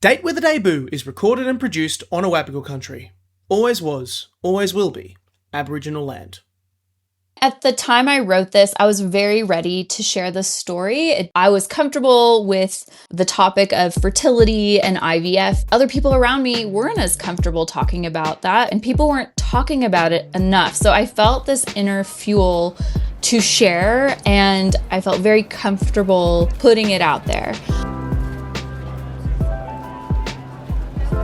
Date with a Debut is recorded and produced on Awabakal country. Always was, always will be, Aboriginal land. At the time I wrote this, I was very ready to share this story. I was comfortable with the topic of fertility and IVF. Other people around me weren't as comfortable talking about that, and people weren't talking about it enough. So I felt this inner fuel to share, and I felt very comfortable putting it out there.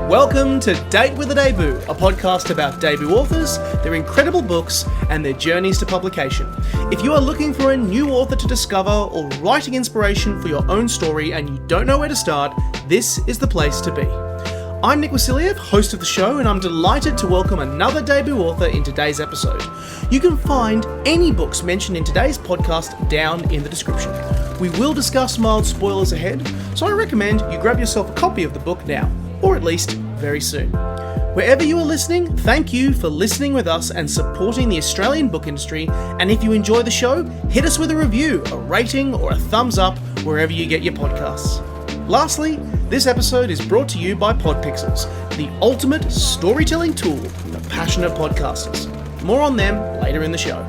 Welcome to Date with a Debut, a podcast about debut authors, their incredible books, and their journeys to publication. If you are looking for a new author to discover or writing inspiration for your own story and you don't know where to start, this is the place to be. I'm Nick Wasiliev, host of the show, and I'm delighted to welcome another debut author in today's episode. You can find any books mentioned in today's podcast down in the description. We will discuss mild spoilers ahead, so I recommend you grab yourself a copy of the book now, or at least very soon. Wherever you are listening, thank you for listening with us and supporting the Australian book industry, and if you enjoy the show, hit us with a review, a rating, or a thumbs up wherever you get your podcasts. Lastly, this episode is brought to you by Podpixels, the ultimate storytelling tool for passionate podcasters. More on them later in the show.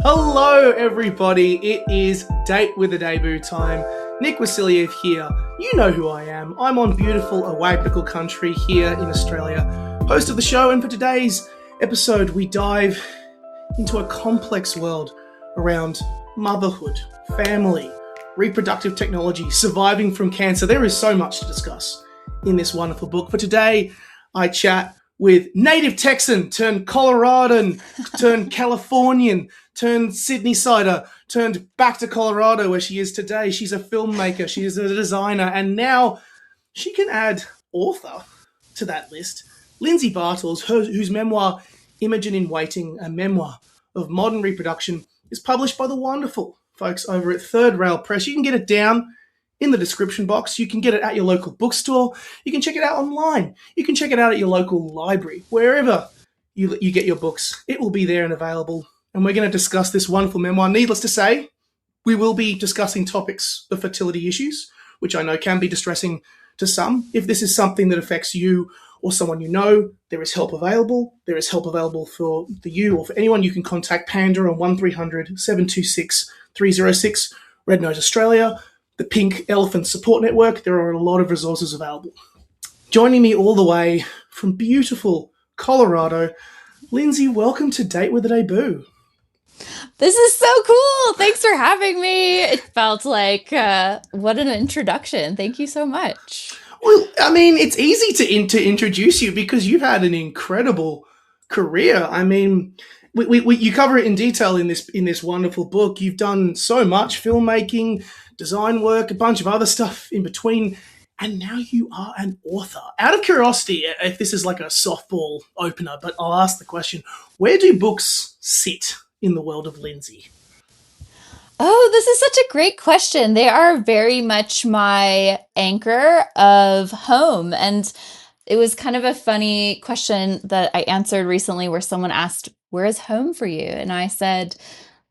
Hello everybody, it is Date with a Debut time. Nick Wasiliev here. You know who I am. I'm on beautiful Awabakal country here in Australia, host of the show, and for today's episode we dive into a complex world around motherhood, family, reproductive technology, surviving from cancer. There is so much to discuss in this wonderful book. For today, I chat with native Texan turned Coloradan, turned Californian, turned Sydney-sider, turned back to Colorado where she is today. She's a filmmaker, she is a designer, and now she can add author to that list. Lindsay Bartels, whose memoir, Imogen in Waiting, a memoir of modern reproduction, is published by the wonderful folks over at Third Rail Press. You can get it down in the description box. You can get it at your local bookstore. You can check it out online. You can check it out at your local library. Wherever you get your books, it will be there and available. And we're going to discuss this wonderful memoir. Needless to say, we will be discussing topics of fertility issues, which I know can be distressing to some. If this is something that affects you or someone you know, there is help available. There is help available for you or for anyone. You can contact PANDA on 1300 726 306, Red Nose Australia, the Pink Elephant Support Network. There are a lot of resources available. Joining me all the way from beautiful Colorado, Lindsay, welcome to Date with a Debut. This is so cool. Thanks for having me. It felt like, what an introduction. Thank you so much. Well, I mean, it's easy to introduce you because you've had an incredible career. I mean, you cover it in detail in this wonderful book. You've done so much filmmaking, design work, a bunch of other stuff in between, and now you are an author. Out of curiosity, if this is like a softball opener, but I'll ask the question, where do books sit in the world of Lindsay? Oh, this is such a great question. They are very much my anchor of home. And it was kind of a funny question that I answered recently where someone asked, where is home for you? And I said,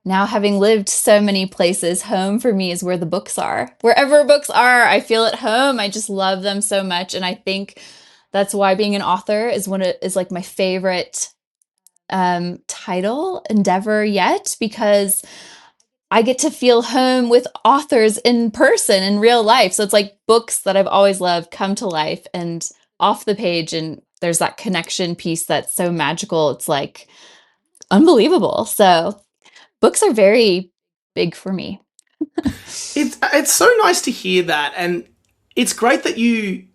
now having lived so many places, home for me is where the books are. Wherever books are, I feel at home. I just love them so much. And I think that's why being an author is like my favorite title endeavor yet, because I get to feel home with authors in person in real life. So it's like books that I've always loved come to life and off the page. And there's that connection piece that's so magical. It's like unbelievable. So books are very big for me. It's so nice to hear that. And it's great that you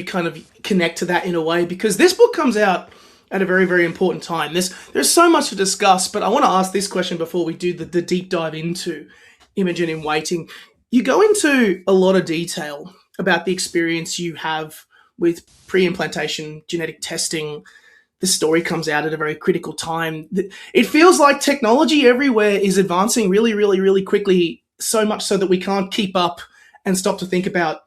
kind of connect to that in a way, because this book comes out at a very, very important time. There's so much to discuss, but I want to ask this question before we do the deep dive into Imogen in Waiting. You go into a lot of detail about the experience you have with pre-implantation genetic testing. The story comes out at a very critical time. It feels like technology everywhere is advancing really, really, really quickly, so much so that we can't keep up and stop to think about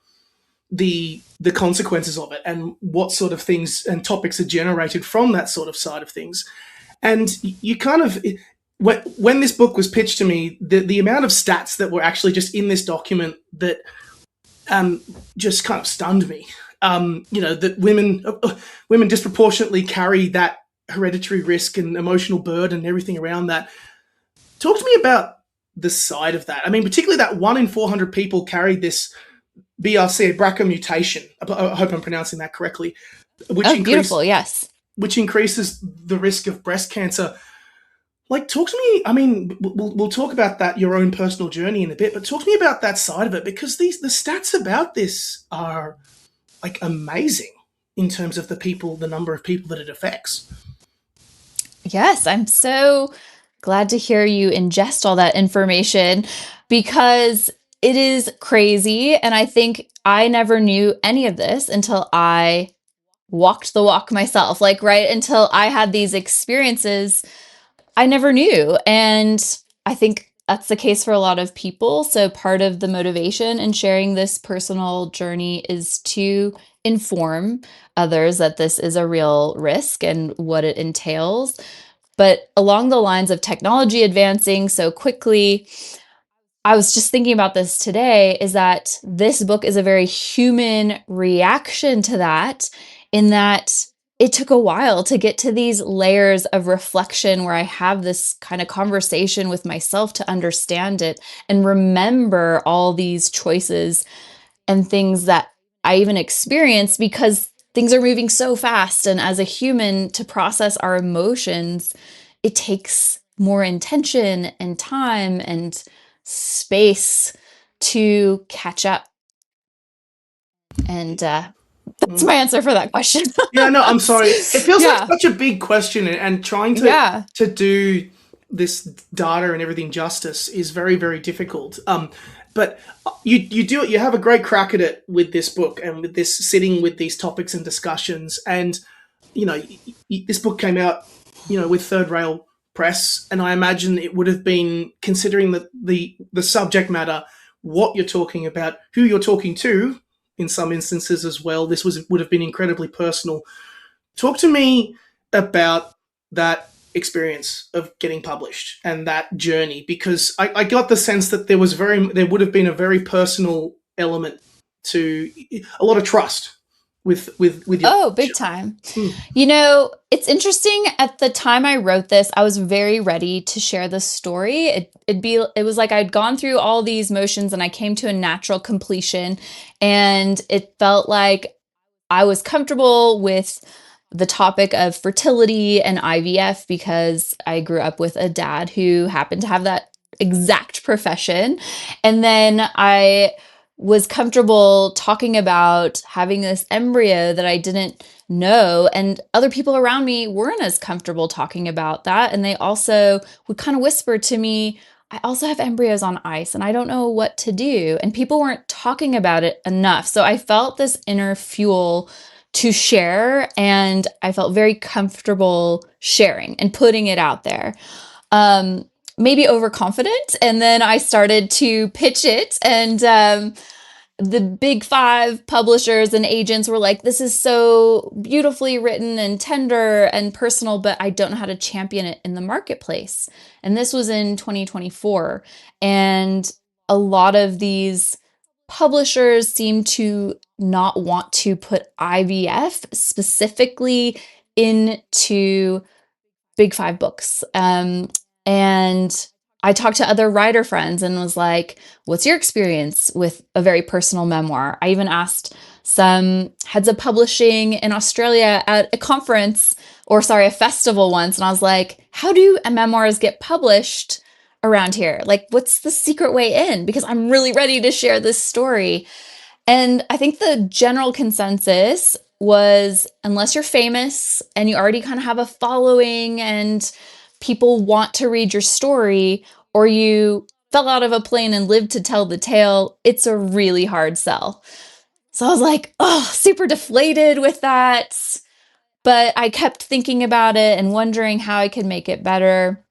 the consequences of it and what sort of things and topics are generated from that sort of side of things. And you kind of, when this book was pitched to me, the amount of stats that were actually just in this document that just kind of stunned me. That women disproportionately carry that hereditary risk and emotional burden and everything around that. Talk to me about the side of that. I mean, particularly that 1 in 400 people carried this BRCA mutation. I hope I'm pronouncing that correctly, which Oh, beautiful. Yes. which increases the risk of breast cancer. Like, talk to me. I mean, we'll talk about that, your own personal journey in a bit, but talk to me about that side of it, because the stats about this are like amazing in terms of the number of people that it affects. Yes, I'm so glad to hear you ingest all that information because it is crazy. And I think I never knew any of this until I walked the walk myself. Like, right until I had these experiences, I never knew. And I think that's the case for a lot of people. So part of the motivation in sharing this personal journey is to inform others that this is a real risk and what it entails. But along the lines of technology advancing so quickly, I was just thinking about this today, is that this book is a very human reaction to that, in that it took a while to get to these layers of reflection where I have this kind of conversation with myself to understand it and remember all these choices and things that I even experienced, because things are moving so fast. And as a human, to process our emotions, it takes more intention and time and space to catch up. And that's my answer for that question. Yeah, no, I'm sorry. It feels like Yeah. such a big question, and trying Yeah. to do this data and everything justice is very, very difficult. But you do it. You have a great crack at it with this book and with this sitting with these topics and discussions. And this book came out, with Third Rail Press, and I imagine it would have been, considering the subject matter, what you're talking about, who you're talking to, in some instances as well. This would have been incredibly personal. Talk to me about that experience of getting published and that journey, because I got the sense that there would have been a very personal element to a lot of trust with your Oh, big time. It's interesting. At the time I wrote this, I was very ready to share the story. It was like I'd gone through all these motions and I came to a natural completion, and it felt like I was comfortable with the topic of fertility and IVF because I grew up with a dad who happened to have that exact profession. And then I was comfortable talking about having this embryo that I didn't know. And other people around me weren't as comfortable talking about that. And they also would kind of whisper to me, I also have embryos on ice and I don't know what to do. And people weren't talking about it enough. So I felt this inner fuel to share, and I felt very comfortable sharing and putting it out there. Maybe overconfident. And then I started to pitch it, and the big five publishers and agents were like, this is so beautifully written and tender and personal, but I don't know how to champion it in the marketplace. And this was in 2024. And a lot of these publishers seem to not want to put IVF specifically into big five books. And I talked to other writer friends and was like, what's your experience with a very personal memoir? I even asked some heads of publishing in Australia at a conference, or sorry, a festival once. And I was like, how do memoirs get published around here? Like, what's the secret way in? Because I'm really ready to share this story. And I think the general consensus was, unless you're famous and you already kind of have a following and people want to read your story, or you fell out of a plane and lived to tell the tale, it's a really hard sell. So I was like, oh, super deflated with that. But I kept thinking about it and wondering how I could make it better.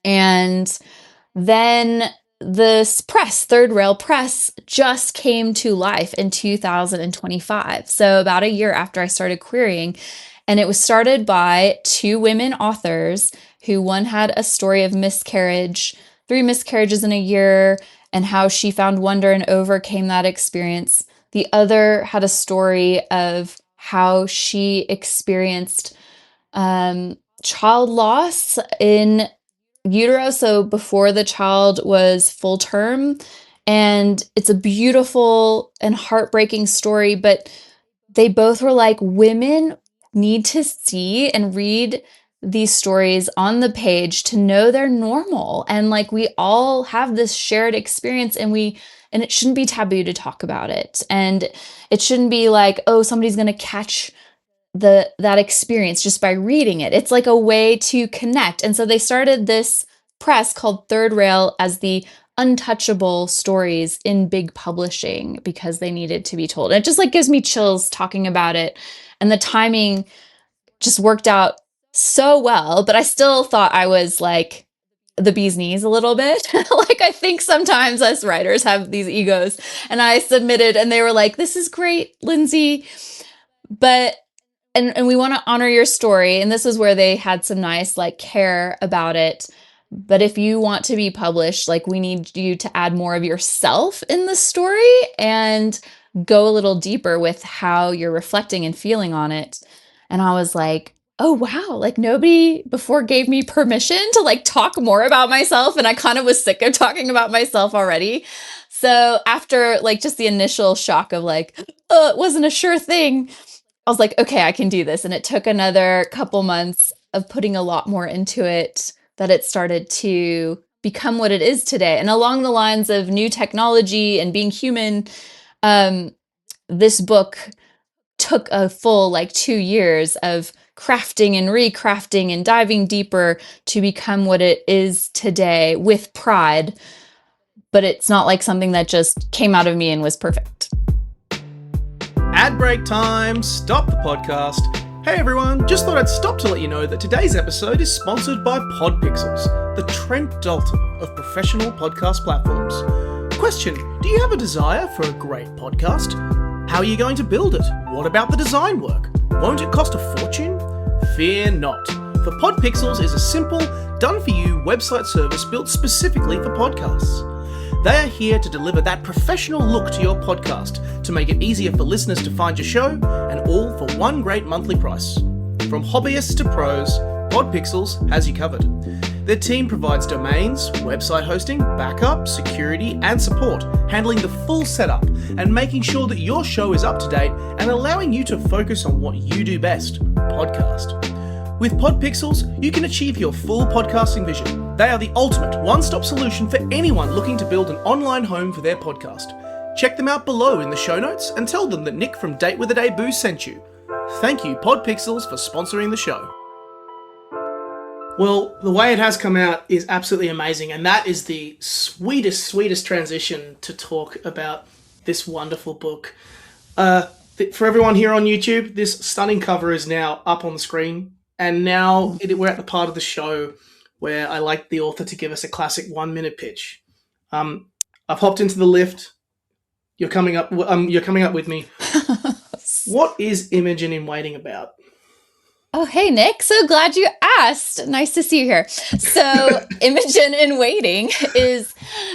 And then this press, Third Rail Press, just came to life in 2025. So about a year after I started querying. And it was started by two women authors who one had a story of miscarriage, 3 miscarriages in a year, and how she found wonder and overcame that experience. The other had a story of how she experienced child loss in utero, so before the child was full term. And it's a beautiful and heartbreaking story, but they both were like, women need to see and read these stories on the page to know they're normal. And like, we all have this shared experience, and it shouldn't be taboo to talk about it. And it shouldn't be like, oh, somebody's going to catch that experience just by reading it. It's like a way to connect. And so they started this press called Third Rail as the untouchable stories in big publishing because they needed to be told. And it just like gives me chills talking about it. And the timing just worked out so well, but I still thought I was like the bee's knees a little bit. Like, I think sometimes us writers have these egos, and I submitted and they were like, this is great, Lindsay, but and we want to honor your story. And this is where they had some nice like care about it. But if you want to be published, like, we need you to add more of yourself in the story and go a little deeper with how you're reflecting and feeling on it. And I was like, oh, wow, like nobody before gave me permission to like talk more about myself. And I kind of was sick of talking about myself already. So after like just the initial shock of like, oh, it wasn't a sure thing, I was like, okay, I can do this. And it took another couple months of putting a lot more into it that it started to become what it is today. And along the lines of new technology and being human, this book took a full like 2 years of crafting and recrafting and diving deeper to become what it is today with pride. But it's not like something that just came out of me and was perfect. Ad break time, stop the podcast. Hey everyone, just thought I'd stop to let you know that today's episode is sponsored by Podpixels, the Trent Dalton of professional podcast platforms. Question, do you have a desire for a great podcast? How are you going to build it? What about the design work? Won't it cost a fortune? Fear not, for Podpixels is a simple, done-for-you website service built specifically for podcasts. They are here to deliver that professional look to your podcast to make it easier for listeners to find your show, and all for one great monthly price. From hobbyists to pros, Podpixels has you covered. Their team provides domains, website hosting, backup, security, and support, handling the full setup and making sure that your show is up to date and allowing you to focus on what you do best, podcast. With Podpixels, you can achieve your full podcasting vision. They are the ultimate one-stop solution for anyone looking to build an online home for their podcast. Check them out below in the show notes and tell them that Nick from Date with a Debut sent you. Thank you, Podpixels, for sponsoring the show. Well, the way it has come out is absolutely amazing, and that is the sweetest transition to talk about this wonderful book. For everyone here on YouTube, this stunning cover is now up on the screen. And now we're at the part of the show where I like the author to give us a classic 1-minute pitch. I've hopped into the lift. You're coming up with me. What is Imogen in Waiting about? Oh, hey, Nick. So glad you asked. Nice to see you here. So Imogen in Waiting is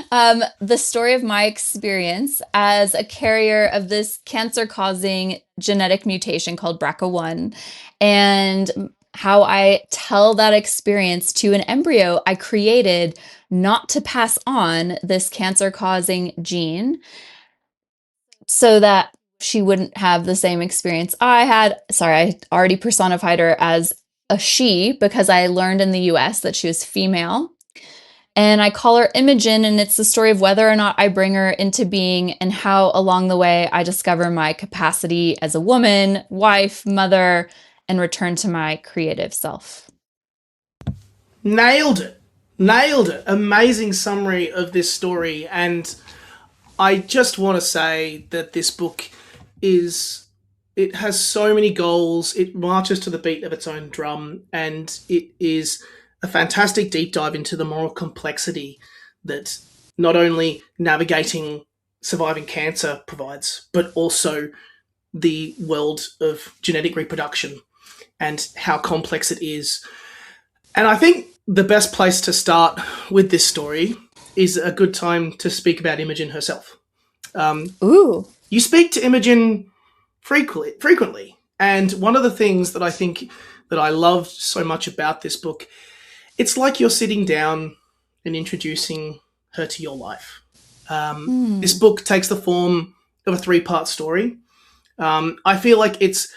the story of my experience as a carrier of this cancer-causing genetic mutation called BRCA1, and how I tell that experience to an embryo I created not to pass on this cancer-causing gene so that she wouldn't have the same experience I had. Sorry, I already personified her as a she because I learned in the US that she was female. And I call her Imogen, and it's the story of whether or not I bring her into being and how along the way I discover my capacity as a woman, wife, mother, and return to my creative self. Nailed it. Amazing summary of this story. And I just want to say that this book it has so many goals. It marches to the beat of its own drum, and it is a fantastic deep dive into the moral complexity that not only navigating surviving cancer provides, but also the world of genetic reproduction and how complex it is. And I think the best place to start with this story is a good time to speak about Imogen herself. Ooh. You speak to Imogen frequently, and one of the things that I think that I loved so much about this book, it's like you're sitting down and introducing her to your life. This Hmm. book takes the form of a three-part story. I feel like it's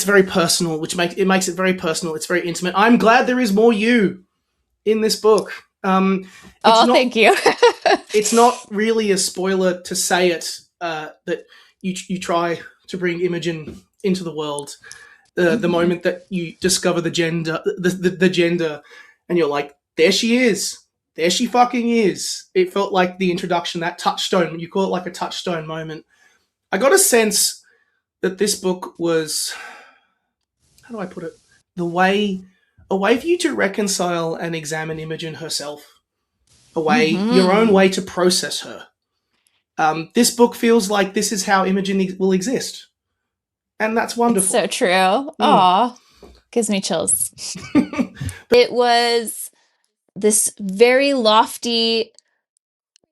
very personal, which makes it very personal. It's very intimate. I'm glad there is more you in this book. It's Oh, not thank you. it's not really a spoiler to say it that you try to bring Imogen into the world. The Mhm. moment that you discover the gender, and you're like, there she is. There she fucking is. It felt like the introduction, that touchstone. You call it like a touchstone moment. I got a sense that this book was, how do I put it? The way, a way for you to reconcile and examine Imogen herself. Your own Mhm. way to process her. This book feels like this is how Imogen will exist, and that's It's wonderful. so true. Mm. Aw, gives me chills. It was this very lofty,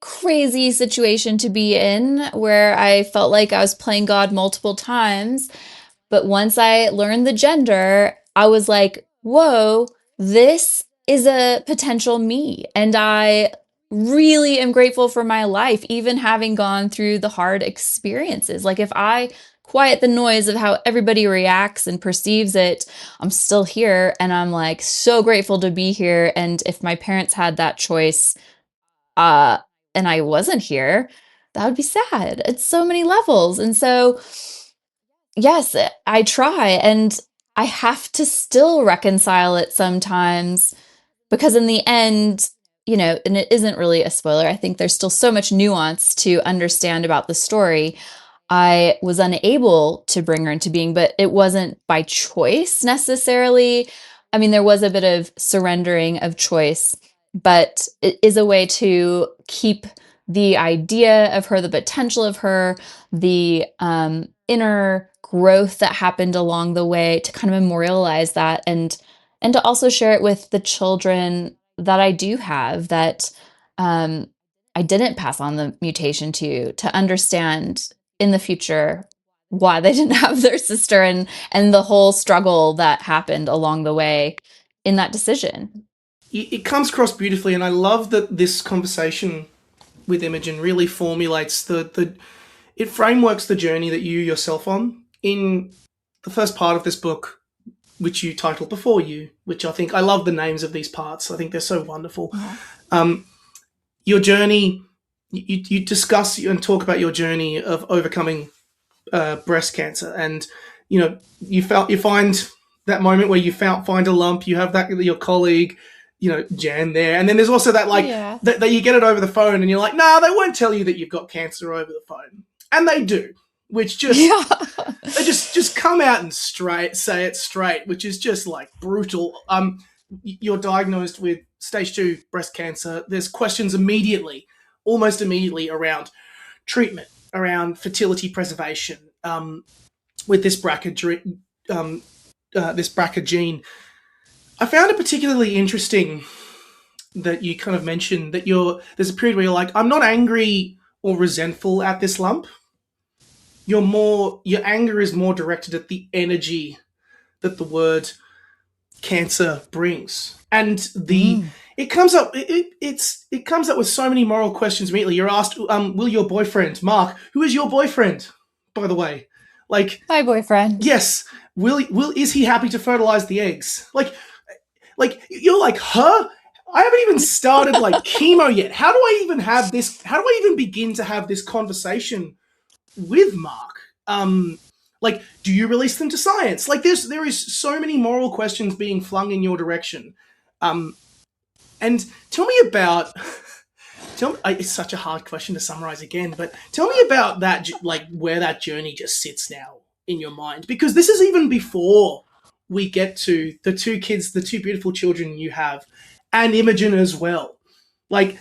crazy situation to be in where I felt like I was playing God multiple times. But once I learned the gender, I was like, whoa, this is a potential me. And I really am grateful for my life, even having gone through the hard experiences. Like, if I quiet the noise of how everybody reacts and perceives it, I'm still here. And I'm like so grateful to be here. And if my parents had that choice, uh, and I wasn't here, that would be sad. It's so many levels. And so, yes, I try, and I have to still reconcile it sometimes because in the end, and it isn't really a spoiler. I think there's still so much nuance to understand about the story. I was unable to bring her into being, but it wasn't by choice necessarily. I mean, there was a bit of surrendering of choice, but it is a way to keep the idea of her, the potential of her, the inner growth that happened along the way, to kind of memorialize that, and to also share it with the children that I do have, that um, I didn't pass on the mutation to understand in the future why they didn't have their sister, and the whole struggle that happened along the way in that decision. It comes across beautifully, and I love that this conversation with Imogen really formulates the it frameworks the journey that you yourself on in the first part of this book, which you titled Before You, which I think I love the names of these parts. I think they're so wonderful. Oh. Um, your journey, you discuss and talk about your journey of overcoming breast cancer, and you find that moment where find a lump. You have that your colleague, Jan there, and then there's also that like Yeah. that you get it over the phone, and you're like, nah, they won't tell you that you've got cancer over the phone, and they do, which just Yeah. they just come out and say it straight, which is just like brutal. You're diagnosed with stage 2 breast cancer. There's questions almost immediately around treatment, around fertility preservation, with um, this BRCA gene. I found it particularly interesting that you kind of mentioned that there's a period where you're like, I'm not angry or resentful at this lump. Your anger is more directed at the energy that the word cancer brings, and Mm. it comes up with so many moral questions immediately. You're asked, will your boyfriend Mark, who is your boyfriend, by the way, like, My boyfriend. yes, will is he happy to fertilize the eggs? Like you're like, huh? I haven't even started like chemo yet. How do I even have this? How do I even begin to have this conversation with Mark? Like, do you release them to science? Like, there is so many moral questions being flung in your direction. Um, and tell me about. It's such a hard question to summarize again, but tell me about that, like where that journey just sits now in your mind, because this is even before we get to the two kids, the two beautiful children you have, and Imogen as well. Like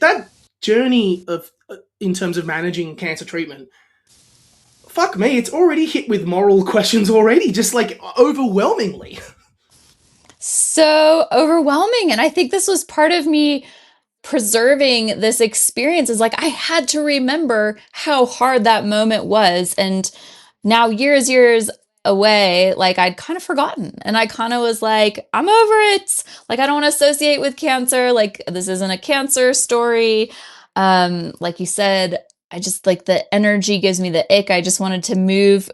that journey of in terms of managing cancer treatment, fuck me, it's already hit with moral questions already, just like overwhelmingly. So overwhelming. And I think this was part of me preserving this experience, is like I had to remember how hard that moment was. And now years away, like I'd kind of forgotten. And I kind of was like, I'm over it. Like I don't want to associate with cancer. Like this isn't a cancer story. Like you said, I just like the energy gives me the ick. I just wanted to move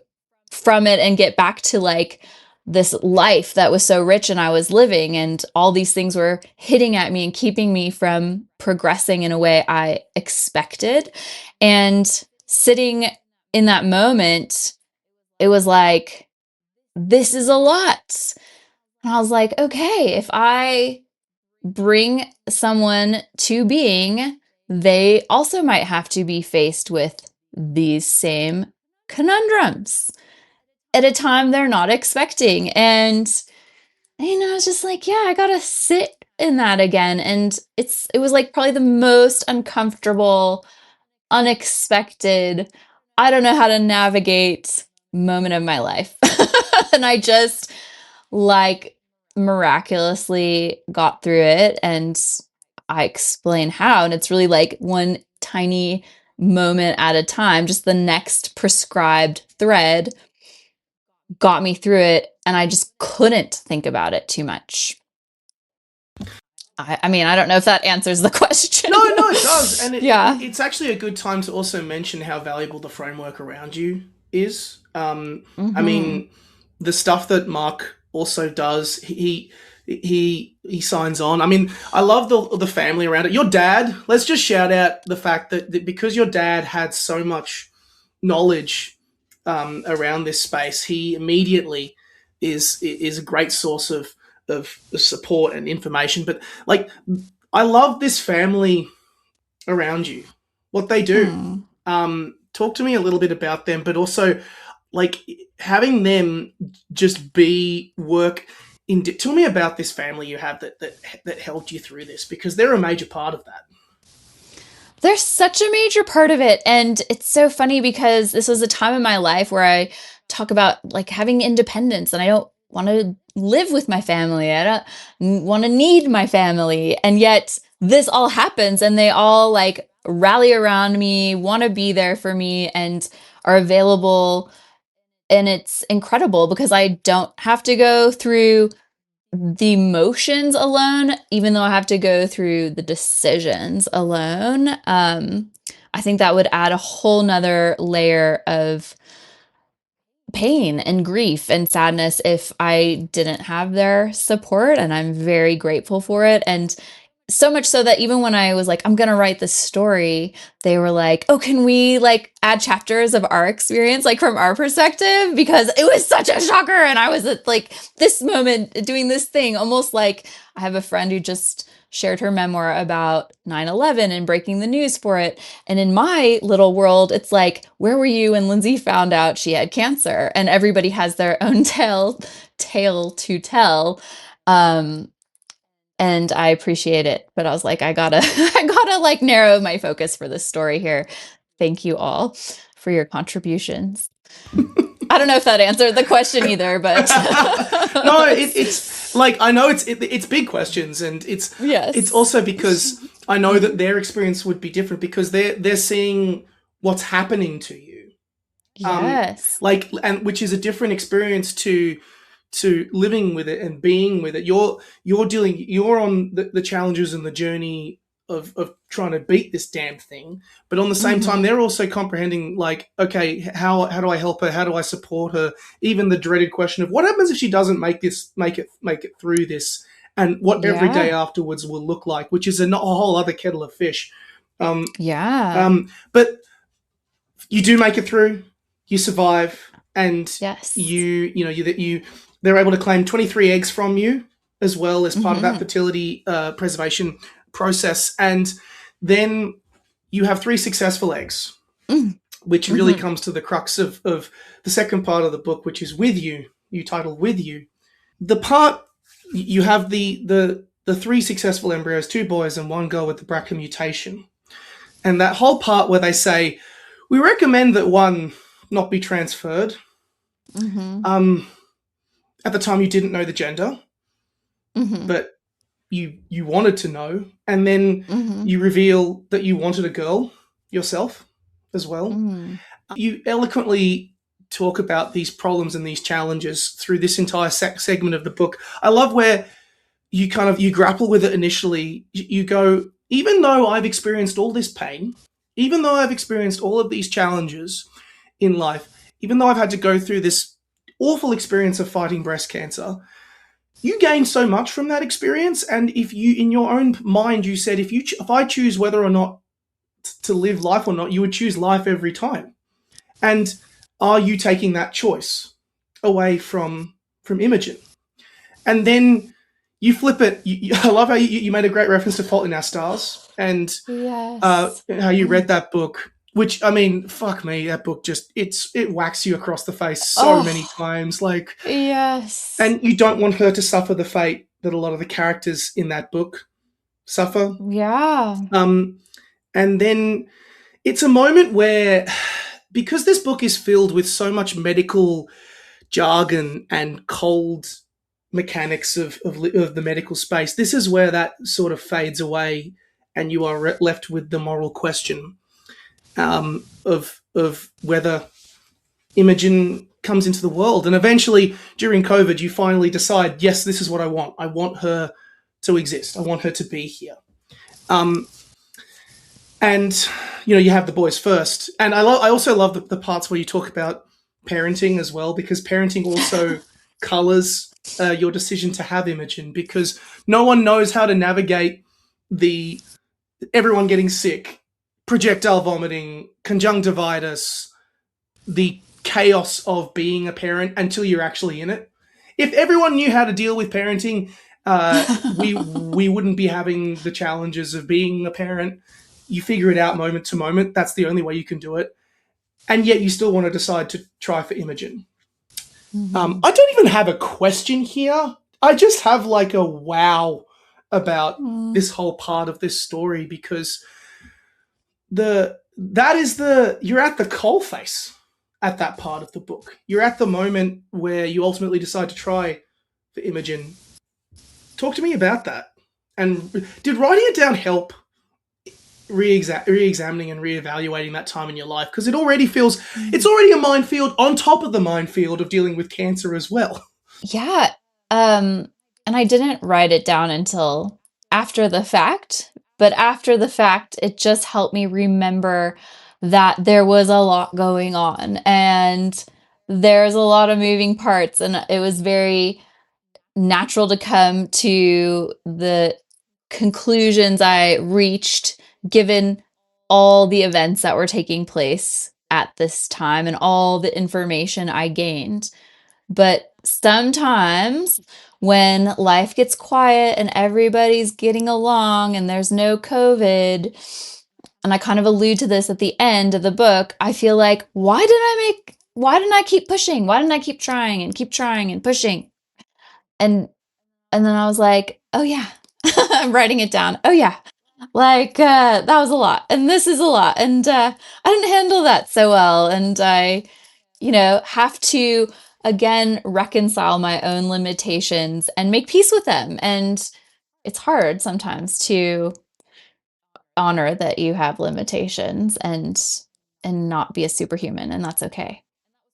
from it and get back to like this life that was so rich and I was living, and all these things were hitting at me and keeping me from progressing in a way I expected. And sitting in that moment, it was like, this is a lot. And I was like, okay, if I bring someone to being, they also might have to be faced with these same conundrums at a time they're not expecting. And I was just like, yeah, I gotta sit in that again. And it was like probably the most uncomfortable, unexpected, I don't know how to navigate moment of my life. And I just like miraculously got through it, and I explain how. And it's really like one tiny moment at a time, just the next prescribed thread got me through it, and I just couldn't think about it too much. I mean, I don't know if that answers the question. No, it does. And Yeah. it's actually a good time to also mention how valuable the framework around you is. I Mm-hmm. mean, the stuff that Mark also does, he signs on. I mean, I love the family around it. Your dad, let's just shout out the fact that because your dad had so much knowledge around this space, he immediately is a great source of support and information. But like, I love this family around you, what they do. Hmm. Talk to me a little bit about them, but also like having them just be work. Tell me about this family you have that helped you through this, because they're a major part of that. They're such a major part of it. And it's so funny because this was a time in my life where I talk about like having independence, and I don't want to live with my family. I don't want to need my family. And yet this all happens, and they all like rally around me, want to be there for me, and are available. And it's incredible because I don't have to go through the emotions alone, even though I have to go through the decisions alone. I think that would add a whole nother layer of pain and grief and sadness if I didn't have their support. And I'm very grateful for it. And so much so that even when I was like, I'm going to write this story, they were like, oh, can we like add chapters of our experience, like from our perspective? Because it was such a shocker. And I was at like this moment doing this thing, almost like I have a friend who just shared her memoir about 9/11 and breaking the news for it. And in my little world, it's like, where were you when Lindsay found out she had cancer? And everybody has their own tale to tell. Um, and I appreciate it. But I was like, I gotta, I gotta like narrow my focus for this story here. Thank you all for your contributions. I don't know if that answered the question either, but No, it's like I know it's big questions, and it's yes, also because I know that their experience would be different because they're seeing what's happening to you, yes, like, and which is a different experience to living with it and being with it. You're on the challenges and the journey of trying to beat this damn thing, but on the same time hmm, they're also comprehending, like, okay, how do I help her, how do I support her, even the dreaded question of what happens if she doesn't make it through this, and what every day yeah, afterwards will look like, which is a whole other kettle of fish. um, yeah, but you do make it through, you survive, and yes, you they're able to claim 23 eggs from you as well as part of that hmm, fertility preservation process, and then you have three successful eggs, which really hmm, comes to the crux of the second part of the book, which is with you. You title with you. The part you have the three successful embryos, two boys and one girl with the BRCA mutation. And that whole part where they say, we recommend that one not be transferred. Mm-hmm. At the time, you didn't know the gender, Mm-hmm. but you wanted to know, and then Mm-hmm. you reveal that you wanted a girl yourself as well. Mm-hmm. You eloquently talk about these problems and these challenges through this entire segment of the book. I love where you grapple with it initially. You go, even though I've experienced all this pain, even though I've experienced all of these challenges in life, even though I've had to go through this awful experience of fighting breast cancer, you gain so much from that experience. And if you, in your own mind, you said, if I choose whether or not to live life or not, you would choose life every time. And are you taking that choice away from Imogen? And then you flip it. I love how you made a great reference to Fault in Our Stars, and Yes. how you read that book. Which, I mean, fuck me, that book just it whacks you across the face so many Oh, times. Like, yes. and you don't want her to suffer the fate that a lot of the characters in that book suffer. Yeah. Um, and then it's a moment where, because this book is filled with so much medical jargon and cold mechanics of the medical space, this is where that sort of fades away, and you are left with the moral question, of whether Imogen comes into the world. And eventually, during COVID, you finally decide, yes, this is what I want. I want her to exist. I want her to be here. Um, and you have the boys first, and I also love the parts where you talk about parenting as well, because parenting also colors your decision to have Imogen, because no one knows how to navigate the everyone getting sick, projectile vomiting, conjunctivitis, the chaos of being a parent until you're actually in it. If everyone knew how to deal with parenting, we wouldn't be having the challenges of being a parent. You figure it out moment to moment. That's the only way you can do it. And yet you still want to decide to try for Imogen. Mm-hmm. I don't even have a question here. I just have like a wow about Mm. this whole part of this story, because you're at the coalface at that part of the book. You're at the moment where you ultimately decide to try for Imogen. Talk to me about that. And did writing it down help re-examining and re-evaluating that time in your life? Because it's already a minefield on top of the minefield of dealing with cancer as well. Yeah. And I didn't write it down until after the fact, but after the fact, it just helped me remember that there was a lot going on and there's a lot of moving parts, and it was very natural to come to the conclusions I reached given all the events that were taking place at this time and all the information I gained. But sometimes when life gets quiet and everybody's getting along and there's no COVID, and I kind of allude to this at the end of the book, I feel like, why didn't I keep pushing? Why didn't I keep trying and pushing? And and then I was like, oh yeah, I'm writing it down. Oh yeah, like that was a lot, and this is a lot, and I didn't handle that so well, and I, have to again reconcile my own limitations and make peace with them. And it's hard sometimes to honor that you have limitations and not be a superhuman, and that's okay.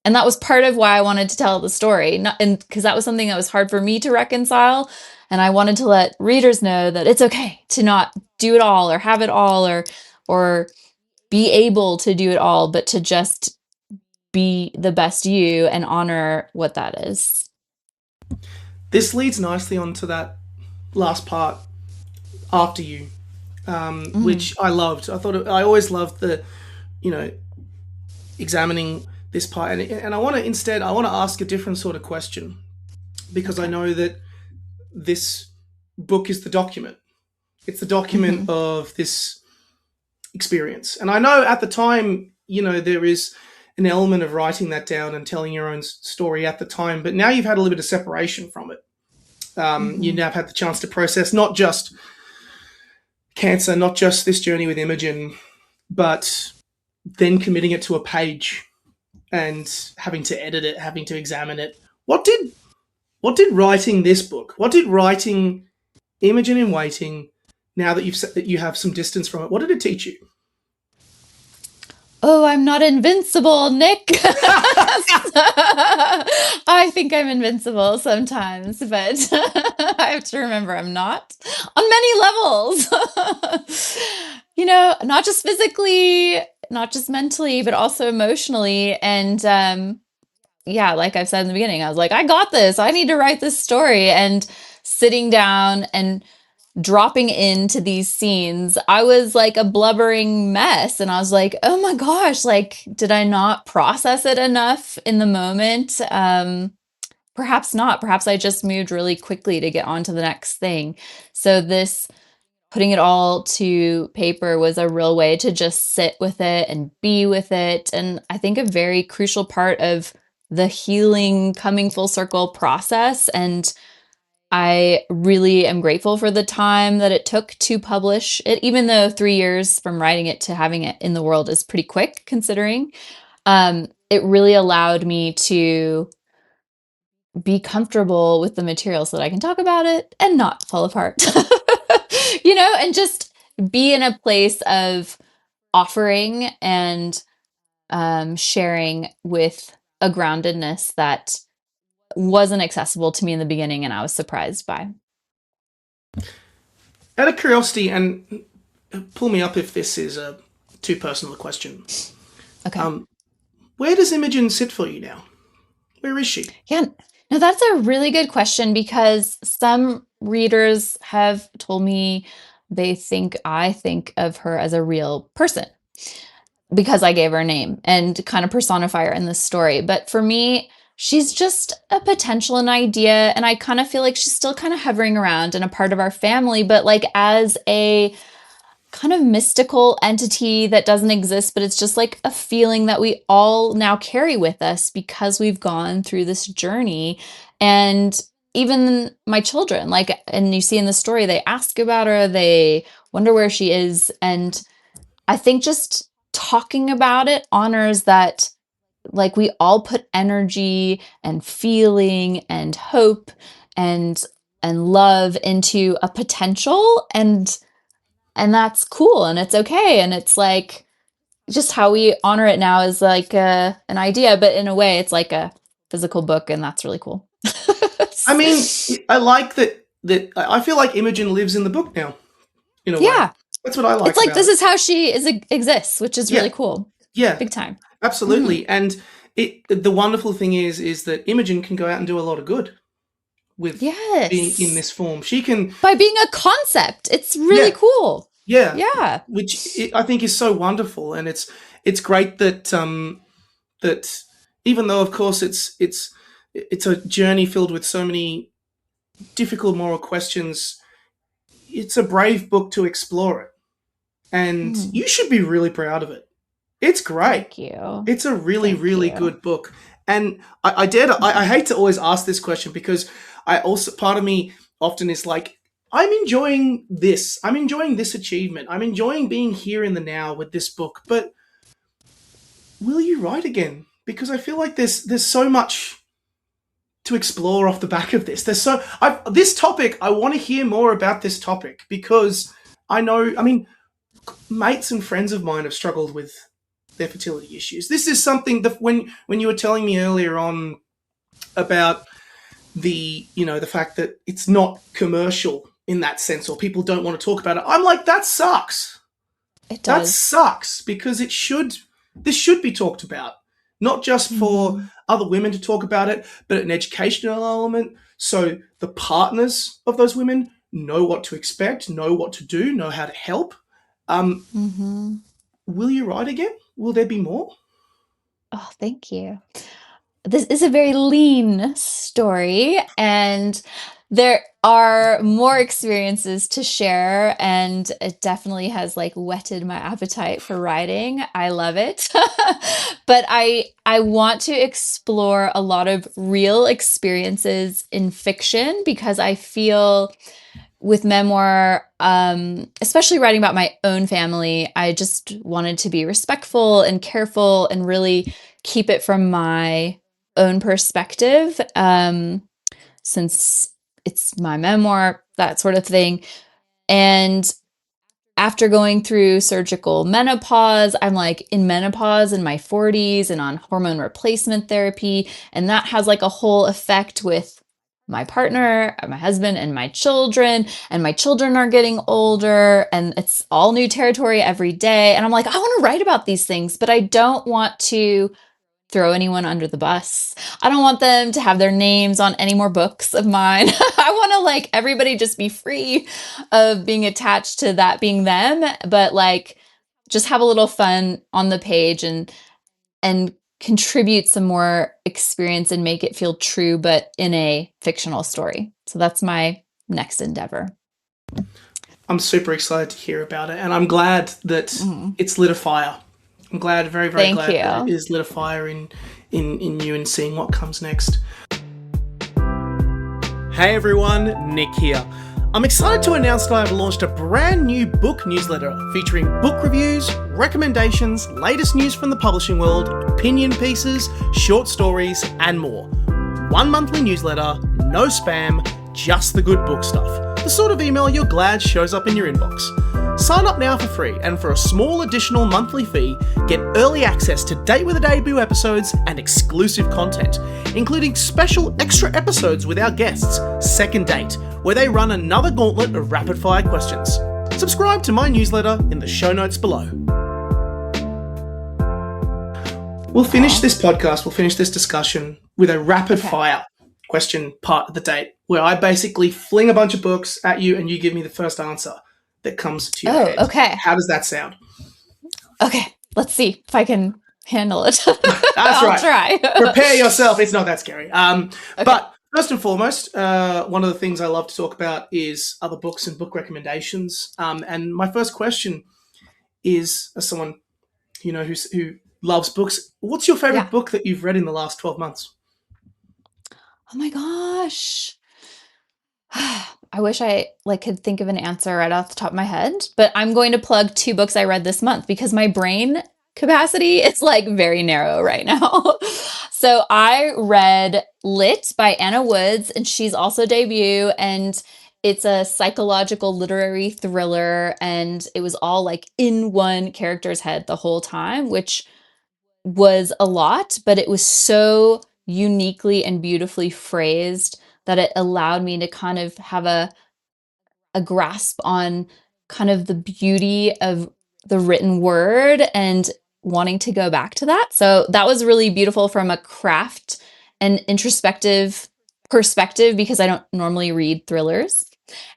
And that was part of why I wanted to tell the story, not and because that was something that was hard for me to reconcile, and I wanted to let readers know that it's okay to not do it all or have it all or be able to do it all, but to just be the best you and honor what that is. This leads nicely onto that last part, after you, Mm, which I loved. I always loved the, you know, examining this part, and I want to ask a different sort of question, because I okay. know that this book is the document. It's the document Hmm. of this experience, and I know at the time, there is an element of writing that down and telling your own story at the time, but now you've had a little bit of separation from it. You Hmm. now have had the chance to process not just cancer, not just this journey with Imogen, but then committing it to a page and having to edit it, having to examine it. What did writing this book? What did writing Imogen in Waiting, now that you have some distance from it, what did it teach you? Oh, I'm not invincible, Nick. I think I'm invincible sometimes, but I have to remember I'm not on many levels. Not just physically, not just mentally, but also emotionally. And yeah, like I've said in the beginning, I was like, I got this. I need to write this story. And sitting down and dropping into these scenes, I was like a blubbering mess. And I was like, oh my gosh, like, did I not process it enough in the moment? Perhaps not. Perhaps I just moved really quickly to get on to the next thing. So this putting it all to paper was a real way to just sit with it and be with it. And I think a very crucial part of the healing coming full circle process. And I really am grateful for the time that it took to publish it, even though 3 years from writing it to having it in the world is pretty quick considering. It really allowed me to be comfortable with the material so that I can talk about it and not fall apart, and just be in a place of offering and sharing with a groundedness that wasn't accessible to me in the beginning and I was surprised by. Out of curiosity, and pull me up if this is too personal a question. Okay. Where does Imogen sit for you now? Where is she? Yeah. No, that's a really good question because some readers have told me I think of her as a real person because I gave her a name and kind of personify her in this story. But for me, she's just a potential, an idea. And I kind of feel like she's still kind of hovering around and a part of our family, but like as a kind of mystical entity that doesn't exist, but it's just like a feeling that we all now carry with us because we've gone through this journey. And even my children, like, and you see in the story, they ask about her, they wonder where she is. And I think just talking about it honors that, like, we all put energy and feeling and hope and love into a potential, and that's cool and it's okay. And it's like just how we honor it now is like an idea, but in a way it's like a physical book, and that's really cool. I mean, I like that I feel like Imogen lives in the book now, in a way. Yeah. That's what I like It's like about this it. is how she exists, which is really Yeah, cool. yeah, Big time. Hmm. absolutely. And the wonderful thing is that Imogen can go out and do a lot of good with being in Yes. this form. She can, By being a concept. It's really yeah, cool. yeah, Yeah. I think is so wonderful, and it's great that even though of course it's a journey filled with so many difficult moral questions, it's a brave book to explore it, and Hmm. you should be really proud of it. It's great. Thank you. It's a really, Thank really you. good book. And I dare to, I hate to always ask this question because I also, part of me often is like, I'm enjoying this. I'm enjoying this achievement. I'm enjoying being here in the now with this book. But will you write again? Because I feel like there's so much to explore off the back of this. This topic. I want to hear more about this topic because I know. I mean, mates and friends of mine have struggled with their fertility issues. This is something that when you were telling me earlier on about the fact that it's not commercial in that sense, or people don't want to talk about it, I'm like, that sucks. It That does. sucks because this should be talked about, not just for Hmm. other women to talk about it, but an educational element so the partners of those women know what to expect, know what to do, know how to help. Um, Hmm. will you write again? Will there be more? Oh, thank you. This is a very lean story, and there are more experiences to share, and it definitely has like whetted my appetite for writing. I love it. But I want to explore a lot of real experiences in fiction because I feel with memoir, especially writing about my own family, I just wanted to be respectful and careful and really keep it from my own perspective, since it's my memoir, that sort of thing. And after going through surgical menopause, I'm like in menopause in my 40s and on hormone replacement therapy. And that has like a whole effect with my partner, my husband, and my children. And my children are getting older, and it's all new territory every day. And I'm like, I want to write about these things, but I don't want to throw anyone under the bus. I don't want them to have their names on any more books of mine. I want to like everybody just be free of being attached to that being them, but like just have a little fun on the page and contribute some more experience and make it feel true, but in a fictional story. So that's my next endeavor. I'm super excited to hear about it, and I'm glad that it's lit a fire. I'm glad, very, very Thank glad you. that it is lit a fire in you and seeing what comes next. Hey everyone, Nick here. I'm excited to announce that I have launched a brand new book newsletter featuring book reviews, recommendations, latest news from the publishing world, opinion pieces, short stories, and more. One monthly newsletter, no spam, just the good book stuff. The sort of email you're glad shows up in your inbox. Sign up now for free, and for a small additional monthly fee, get early access to Date with a Debut episodes and exclusive content, including special extra episodes with our guests, Second Date, where they run another gauntlet of rapid-fire questions. Subscribe to my newsletter in the show notes below. We'll finish this podcast, we'll finish this discussion with a rapid-fire question part of the date, where I basically fling a bunch of books at you and you give me the first answer that comes to your head. Okay. How does that sound? Okay, let's see if I can handle it. That's I'll right. try. Prepare yourself. It's not that scary. But first and foremost, one of the things I love to talk about is other books and book recommendations. And my first question is, as someone who loves books, what's your favorite book that you've read in the last 12 months? Oh my gosh. I wish I could think of an answer right off the top of my head, but I'm going to plug 2 books I read this month because my brain capacity is very narrow right now. So I read Lit by Anna Woods, and she's also debut, and it's a psychological literary thriller, and it was all in one character's head the whole time, which was a lot, but it was so uniquely and beautifully phrased that it allowed me to kind of have a grasp on kind of the beauty of the written word and wanting to go back to that. So that was really beautiful from a craft and introspective perspective because I don't normally read thrillers.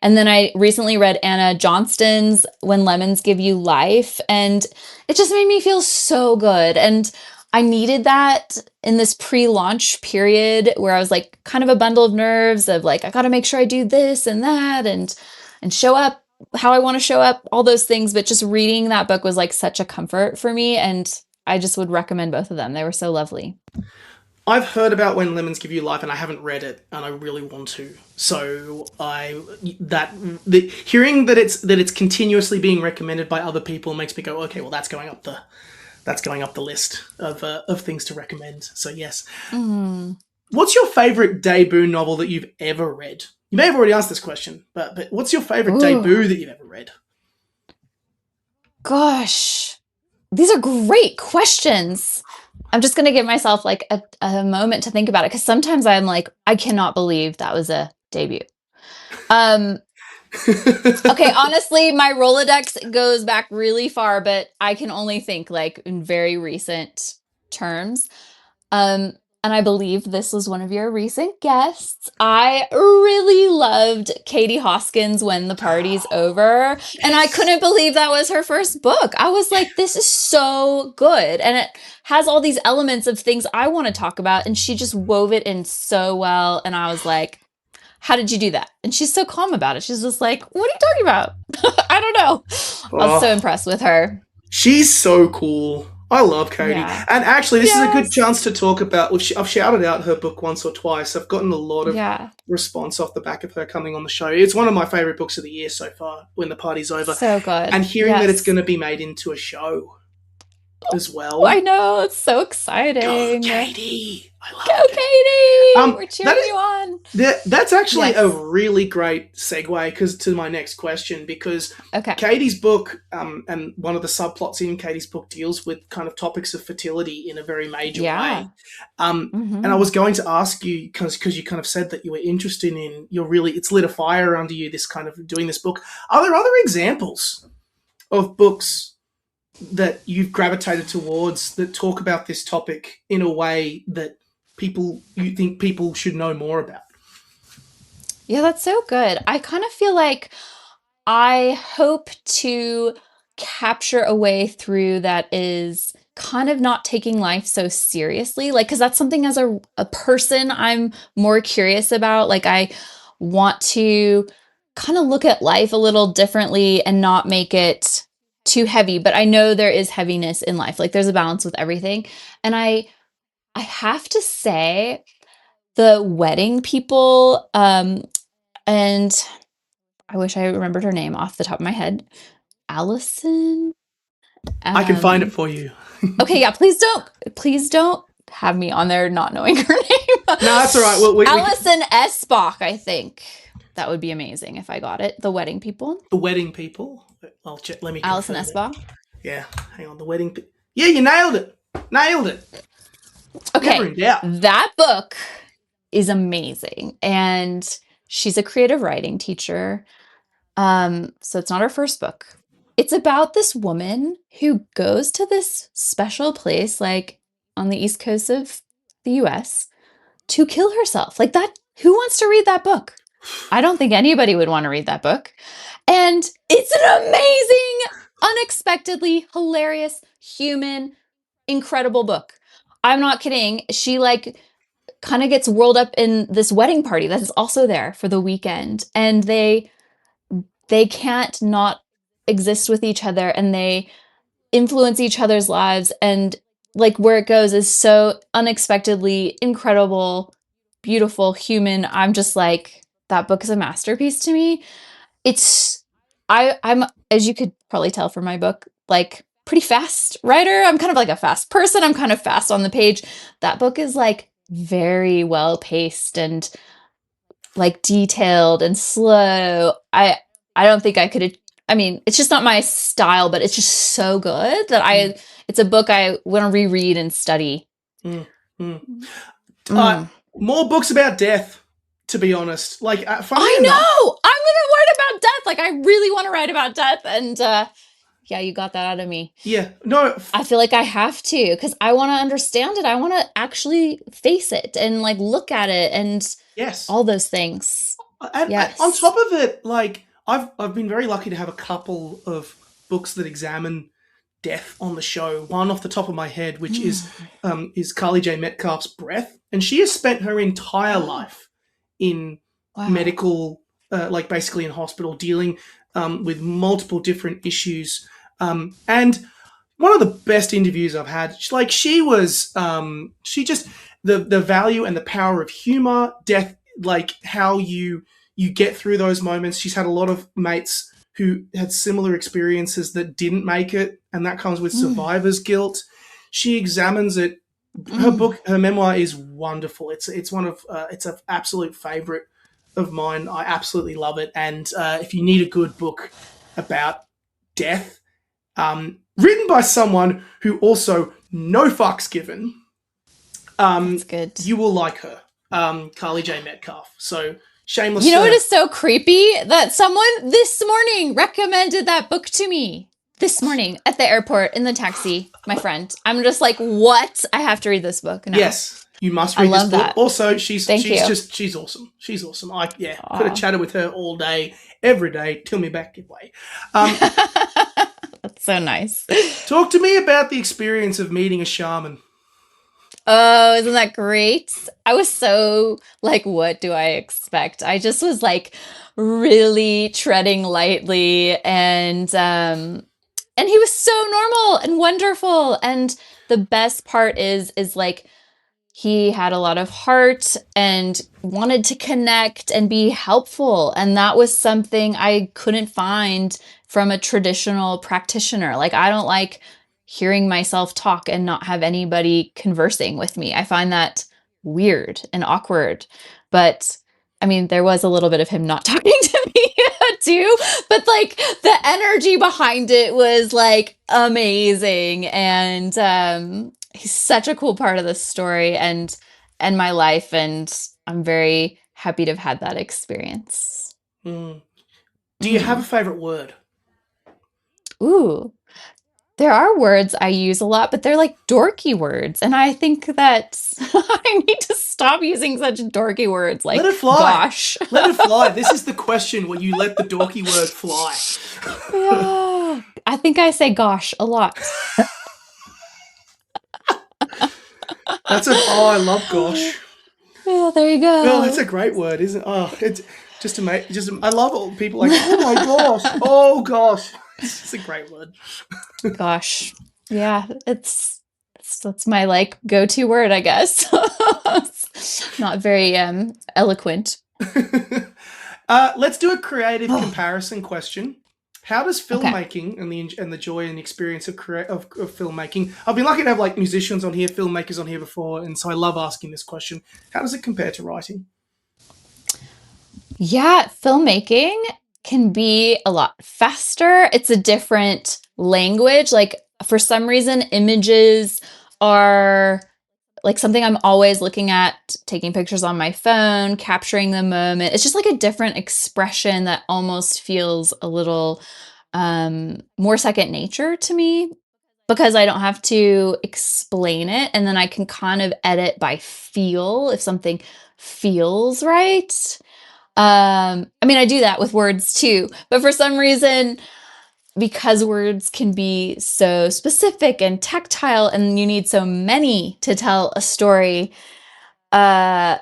And then I recently read Anna Johnston's When Lemons Give You Life, and it just made me feel so good. And I needed that in this pre-launch period where I was kind of a bundle of nerves of I got to make sure I do this and that and show up how I want to show up, all those things. But just reading that book was such a comfort for me. And I just would recommend both of them. They were so lovely. I've heard about When Lemons Give You Life, and I haven't read it, and I really want to. So hearing that it's continuously being recommended by other people makes me go, okay, well that's going up the list of things to recommend. So yes. What's your favorite debut novel that you've ever read? You may have already asked this question, but what's your favorite debut that you've ever read? Gosh, these are great questions. I'm just going to give myself a moment to think about it because sometimes I'm I cannot believe that was a debut. Okay, honestly, my Rolodex goes back really far, but I can only think in very recent terms. And I believe this was one of your recent guests. I really loved Katie Hoskins' When the Party's Over. Yes. And I couldn't believe that was her first book. I was like, this is so good. And it has all these elements of things I want to talk about. And she just wove it in so well. And I was like, how did you do that? And she's so calm about it. She's just like, what are you talking about? I don't know. I was so impressed with her. She's so cool. I love Katie. Yeah. And actually, this is a good Yes. chance to talk about. I've shouted out her book once or twice. I've gotten a lot of Yeah. response off the back of her coming on the show. It's one of my favorite books of the year so far, When the Party's Over. So good. And hearing that it's Yes. going to be made into a show as Oh, I well. know. It's so Go, exciting. Go, Katie! I loved it. Katie! We're That cheering is you on. that's actually a Yes. really great segue to my next question, because Okay. Katie's book, and one of the subplots in Katie's book deals with kind of topics of fertility in a very major way. Yeah. And I was going to ask you, because you kind of said that you were interested in, it's lit a fire under you, this kind of doing this book. Are there other examples of books that you've gravitated towards that talk about this topic in a way that you think people should know more about? Yeah, that's so good. I kind of feel like I hope to capture a way through that is kind of not taking life so seriously. Like, because that's something as a person I'm more curious about. Like, I want to kind of look at life a little differently and not make it too heavy. But I know there is heaviness in life. Like, there's a balance with everything. And I have to say, the wedding people, and I wish I remembered her name off the top of my head. Allison. I can find it for you. Okay, yeah. Please don't have me on there not knowing her name. No, that's all right. Well, Allison S. Bach, I think that would be amazing if I got it. The wedding people. The wedding people. I'll check. Let me. Allison S. Bach. Yeah, hang on. The wedding. Yeah, you nailed it. Nailed it. Okay, Never in doubt. that book is amazing, and she's a creative writing teacher. So it's not her first book. It's about this woman who goes to this special place, like on the East Coast of the US, to kill herself. Like that, who wants to read that book? I don't think anybody would want to read that book. And it's an amazing, unexpectedly hilarious, human, incredible book. I'm not kidding. She like kind of gets whirled up in this wedding party that is also there for the weekend. And they can't not exist with each other, and they influence each other's lives, and like where it goes is so unexpectedly incredible, beautiful, human. I'm just like, that book is a masterpiece to me. It's I'm, as you could probably tell from my book, like pretty fast writer. I'm kind of like a fast person. I'm kind of fast on the page. That book is like very well paced and like detailed and slow. I don't think I could. I mean, it's just not my style, but it's just so good that it's a book I want to reread and study. More books about death, to be honest. Like, I know. I'm gonna write about death. Like, I really want to write about death, and yeah, you got that out of me. Yeah, no. I feel like I have to, because I want to understand it. I want to actually face it and like look at it and all those things. And on top of it, like I've been very lucky to have a couple of books that examine death on the show. One off the top of my head, which is Carly J. Metcalf's Breath, and she has spent her entire life in medical, like basically in hospital, dealing with multiple different issues. And one of the best interviews I've had, she just the value and the power of humor, death, like how you get through those moments. She's had a lot of mates who had similar experiences that didn't make it, and that comes with survivor's guilt. She examines it. Her memoir is wonderful. It's an absolute favorite of mine. I absolutely love it. And if you need a good book about death, written by someone who also no fucks given, that's good. You will like her, Carly J. Metcalf. So shameless. You know what is so creepy? That someone this morning recommended that book to me. This morning at the airport in the taxi, my friend. I'm just like, what? I have to read this book now. Yes, you must read this book. That. Also, she's awesome. She's awesome. Could have chatted with her all day, every day, till me back give way. That's so nice. Talk to me about the experience of meeting a shaman. Oh, isn't that great? I was so like, what do I expect? I just was like really treading lightly, and And he was so normal and wonderful. And the best part is like, he had a lot of heart and wanted to connect and be helpful. And that was something I couldn't find from a traditional practitioner. Like, I don't like hearing myself talk and not have anybody conversing with me. I find that weird and awkward. But I mean, there was a little bit of him not talking to me too, but like the energy behind it was like amazing. And he's such a cool part of the story and my life, and I'm very happy to have had that experience. Mm. Do you have a favorite word? Ooh, there are words I use a lot, but they're like dorky words. And I think that I need to stop using such dorky words like Let it fly. gosh. Let it fly. This is the question where you let the dorky word fly. Yeah, I think I say gosh a lot. I love gosh. Yeah, there you go. Oh, that's a great word, isn't it? Oh, it's just amazing. I love all people like, oh my gosh, oh gosh. It's a great word. Gosh. Yeah, that's my like go-to word, I guess. It's not very eloquent. Let's do a creative comparison question. How does filmmaking and the joy and the experience of filmmaking? I've been lucky to have like musicians on here, filmmakers on here before, and so I love asking this question. How does it compare to writing? Yeah, filmmaking can be a lot faster. It's a different language. Like, for some reason, images are like something I'm always looking at, taking pictures on my phone, capturing the moment. It's just like a different expression that almost feels a little more second nature to me because I don't have to explain it. And then I can kind of edit by feel if something feels right. I mean, I do that with words too, but for some reason, because words can be so specific and tactile and you need so many to tell a story, uh,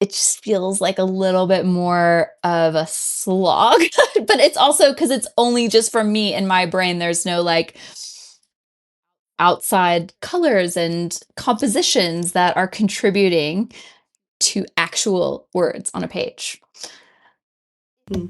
it just feels like a little bit more of a slog. But it's also because it's only just from me and my brain. There's no like outside colors and compositions that are contributing to actual words on a page.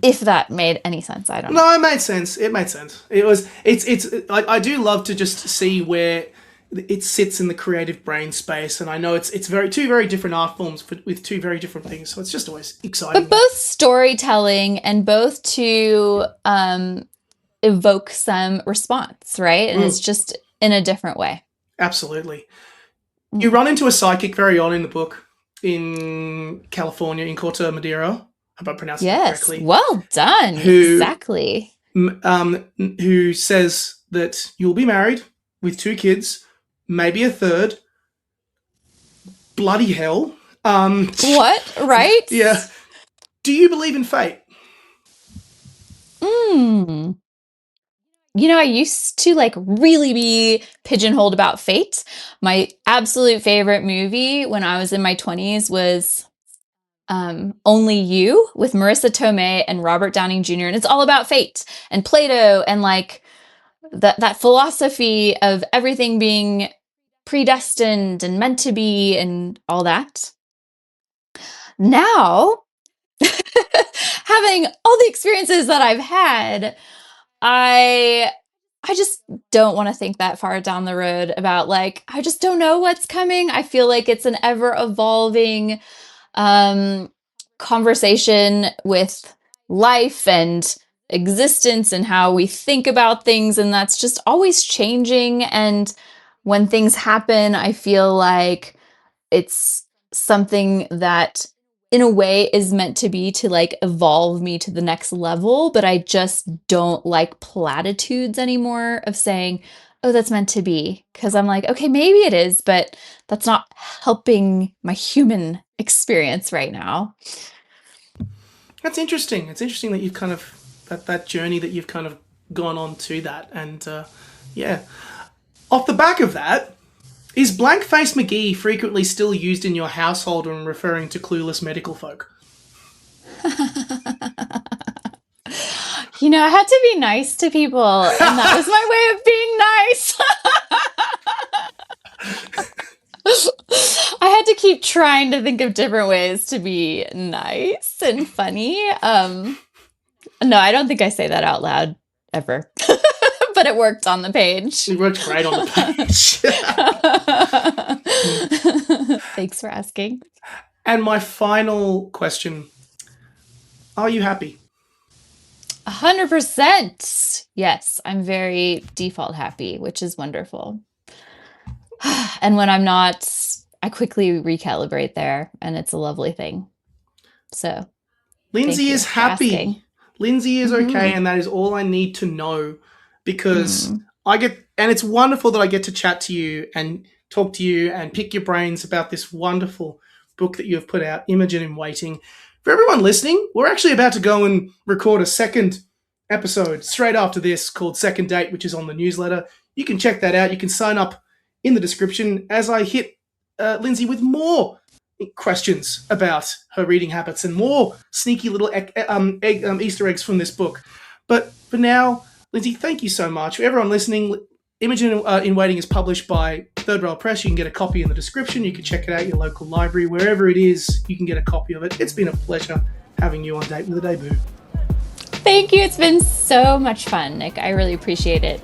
If that made any sense, I don't know. No, it made sense. It made sense. I do love to just see where it sits in the creative brain space, and I know it's two very different art forms with two very different things, so it's just always exciting. But both storytelling and both to evoke some response, right? And it's just in a different way. Absolutely. You run into a psychic very on in the book in California, in Corte Madera. If I pronounced it correctly. Well done. Exactly. Who says that you'll be married with 2 kids, maybe a third. Bloody hell. What? Right? Yeah. Do you believe in fate? You know, I used to like really be pigeonholed about fate. My absolute favorite movie when I was in my 20s was Only You with Marissa Tomei and Robert Downey Jr. And it's all about fate and Plato and like that philosophy of everything being predestined and meant to be and all that. Now, having all the experiences that I've had, I just don't want to think that far down the road about like, I just don't know what's coming. I feel like it's an ever evolving conversation with life and existence and how we think about things. And that's just always changing. And when things happen, I feel like it's something that in a way is meant to be to like evolve me to the next level, but I just don't like platitudes anymore of saying, oh, that's meant to be. Because I'm like, okay, maybe it is, but that's not helping my human experience right now. That's interesting. It's interesting that you've kind of that journey that you've kind of gone on to that. And yeah. Off the back of that, is Blankface McGee frequently still used in your household when referring to clueless medical folk? I had to be nice to people, and that was my way of being nice. I had to keep trying to think of different ways to be nice and funny. No, I don't think I say that out loud ever, but it worked on the page. It worked great on the page. Thanks for asking. And my final question, are you happy? 100%. Yes, I'm very default happy, which is wonderful. And when I'm not, I quickly recalibrate there, and it's a lovely thing. So, Lindsay is happy. Asking. Lindsay is okay, and that is all I need to know, because and it's wonderful that I get to chat to you and talk to you and pick your brains about this wonderful book that you have put out, Imogen in Waiting. For everyone listening, we're actually about to go and record a second episode straight after this called Second Date, which is on the newsletter. You can check that out. You can sign up in the description as I hit Lindsay with more questions about her reading habits and more sneaky little Easter eggs from this book. But for now, Lindsay, thank you so much. For everyone listening, Imogen in Waiting is published by Third Rail Press. You can get a copy in the description. You can check it out at your local library. Wherever it is, you can get a copy of it. It's been a pleasure having you on Date with a Debut. Thank you. It's been so much fun, Nick. I really appreciate it.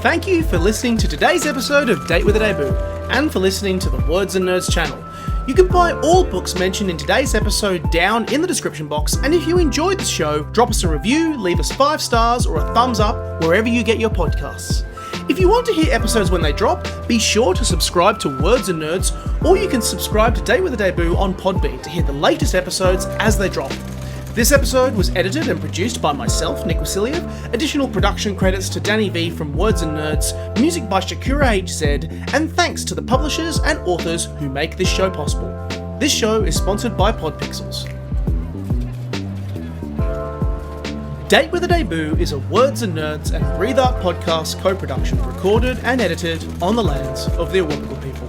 Thank you for listening to today's episode of Date with a Debut, and for listening to the Words and Nerds channel. You can buy all books mentioned in today's episode down in the description box, and if you enjoyed the show, drop us a review, leave us 5 stars or a thumbs up wherever you get your podcasts. If you want to hear episodes when they drop, be sure to subscribe to Words and Nerds, or you can subscribe to Date with a Debut on Podbean to hear the latest episodes as they drop. This episode was edited and produced by myself, Nick Wasiliev. Additional production credits to Danny V from Words and Nerds, music by Sakura HZ, and thanks to the publishers and authors who make this show possible. This show is sponsored by Podpixels. Date with a Debut is a Words and Nerds and Breathe Art podcast co-production, recorded and edited on the lands of the Awabakal people.